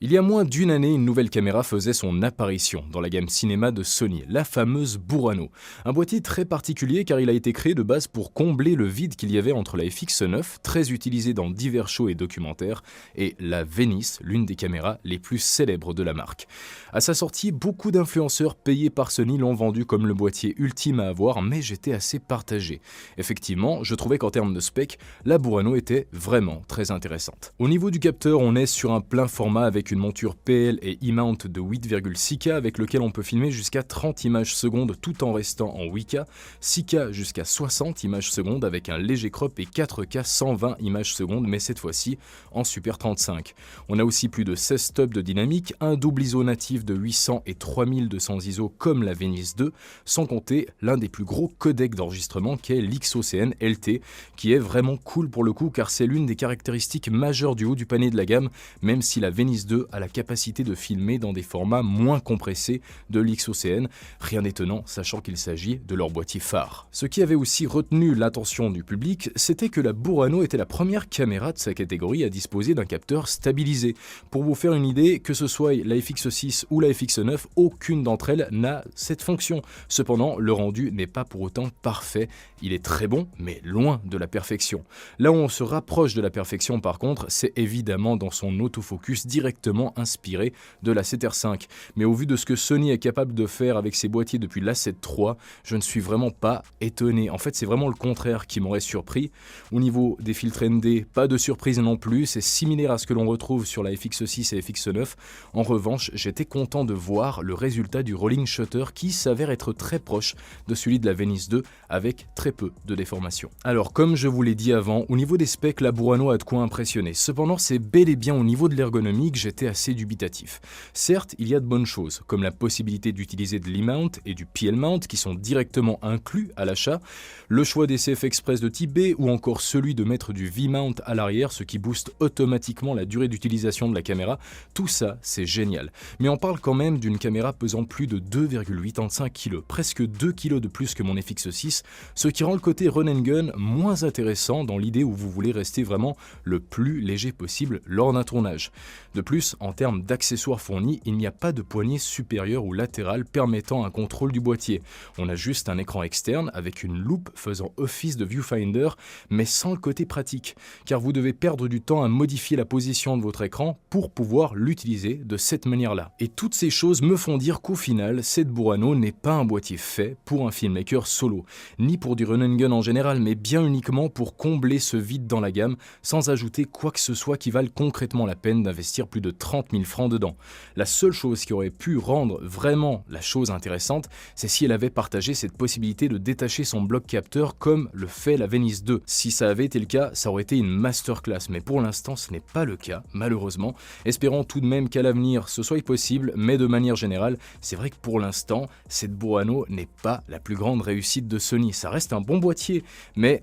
Il y a moins d'une année, une nouvelle caméra faisait son apparition dans la gamme cinéma de Sony, la fameuse Burano. Un boîtier très particulier car il a été créé de base pour combler le vide qu'il y avait entre la FX9, très utilisée dans divers shows et documentaires, et la Venice, l'une des caméras les plus célèbres de la marque. À sa sortie, beaucoup d'influenceurs payés par Sony l'ont vendu comme le boîtier ultime à avoir, mais j'étais assez partagé. Effectivement, je trouvais qu'en termes de spec, la Burano était vraiment très intéressante. Au niveau du capteur, on est sur un plein format avec une monture PL et E-mount de 8,6K avec lequel on peut filmer jusqu'à 30 images secondes tout en restant en 8K, 6K jusqu'à 60 images secondes avec un léger crop et 4K 120 images secondes mais cette fois-ci en Super 35. On a aussi plus de 16 stops de dynamique, un double ISO natif de 800 et 3200 ISO comme la Venice 2, sans compter l'un des plus gros codecs d'enregistrement qu'est l'XOCN LT, qui est vraiment cool pour le coup car c'est l'une des caractéristiques majeures du haut du panier de la gamme, même si la Venice 2 a la capacité de filmer dans des formats moins compressés de l'XOCN, rien d'étonnant sachant qu'il s'agit de leur boîtier phare. Ce qui avait aussi retenu l'attention du public, c'était que la Burano était la première caméra de sa catégorie à disposer d'un capteur stabilisé. Pour vous faire une idée, que ce soit la FX6 ou la FX9, aucune d'entre elles n'a cette fonction. Cependant, le rendu n'est pas pour autant parfait, il est très bon, mais loin de la perfection. Là où on se rapproche de la perfection par contre, c'est évidemment dans son autofocus directement inspiré de la 7R5. Mais au vu de ce que Sony est capable de faire avec ses boîtiers depuis l'A7 III, je ne suis vraiment pas étonné. En fait, c'est vraiment le contraire qui m'aurait surpris. Au niveau des filtres ND, pas de surprise non plus, c'est similaire à ce que l'on retrouve sur la FX6 et FX9. En revanche, j'étais content de voir le résultat du rolling shutter qui s'avère être très proche de celui de la Venice 2 avec très peu de déformation. Alors, comme je vous l'ai dit avant, au niveau des specs, la Burano a de quoi impressionner. Cependant, c'est bel et bien au niveau de l'ergonomie que j'étais assez dubitatif. Certes, il y a de bonnes choses, comme la possibilité d'utiliser de l'E-mount et du PL-mount qui sont directement inclus à l'achat, le choix des CF Express de type B ou encore celui de mettre du V-mount à l'arrière, ce qui booste automatiquement la durée d'utilisation de la caméra, tout ça c'est génial. Mais on parle quand même d'une caméra pesant plus de 2,85 kg, presque 2 kg de plus que mon FX6, ce qui rend le côté run and gun moins intéressant dans l'idée où vous voulez rester vraiment le plus léger possible lors d'un tournage. De plus, en termes d'accessoires fournis, il n'y a pas de poignée supérieure ou latérale permettant un contrôle du boîtier. On a juste un écran externe avec une loupe faisant office de viewfinder, mais sans le côté pratique, car vous devez perdre du temps à modifier la position de votre écran pour pouvoir l'utiliser de cette manière-là. Et toutes ces choses me font dire qu'au final, cette Burano n'est pas un boîtier fait pour un filmmaker solo, ni pour du run and gun en général, mais bien uniquement pour combler ce vide dans la gamme, sans ajouter quoi que ce soit qui vale concrètement la peine d'investir plus de 30 000 francs dedans. La seule chose qui aurait pu rendre vraiment la chose intéressante, c'est si elle avait partagé cette possibilité de détacher son bloc capteur comme le fait la Venice 2. Si ça avait été le cas, ça aurait été une masterclass, mais pour l'instant ce n'est pas le cas, malheureusement. Espérons tout de même qu'à l'avenir ce soit possible, mais de manière générale, c'est vrai que pour l'instant, cette Burano n'est pas la plus grande réussite de Sony. Ça reste un bon boîtier, mais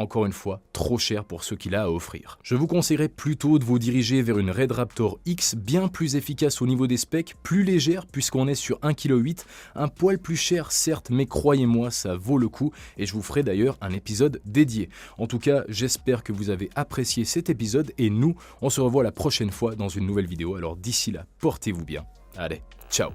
encore une fois, trop cher pour ce qu'il a à offrir. Je vous conseillerais plutôt de vous diriger vers une Red Raptor X, bien plus efficace au niveau des specs, plus légère puisqu'on est sur 1,8 kg, un poil plus cher certes, mais croyez-moi, ça vaut le coup et je vous ferai d'ailleurs un épisode dédié. En tout cas, j'espère que vous avez apprécié cet épisode et nous, on se revoit la prochaine fois dans une nouvelle vidéo. Alors d'ici là, portez-vous bien. Allez, ciao!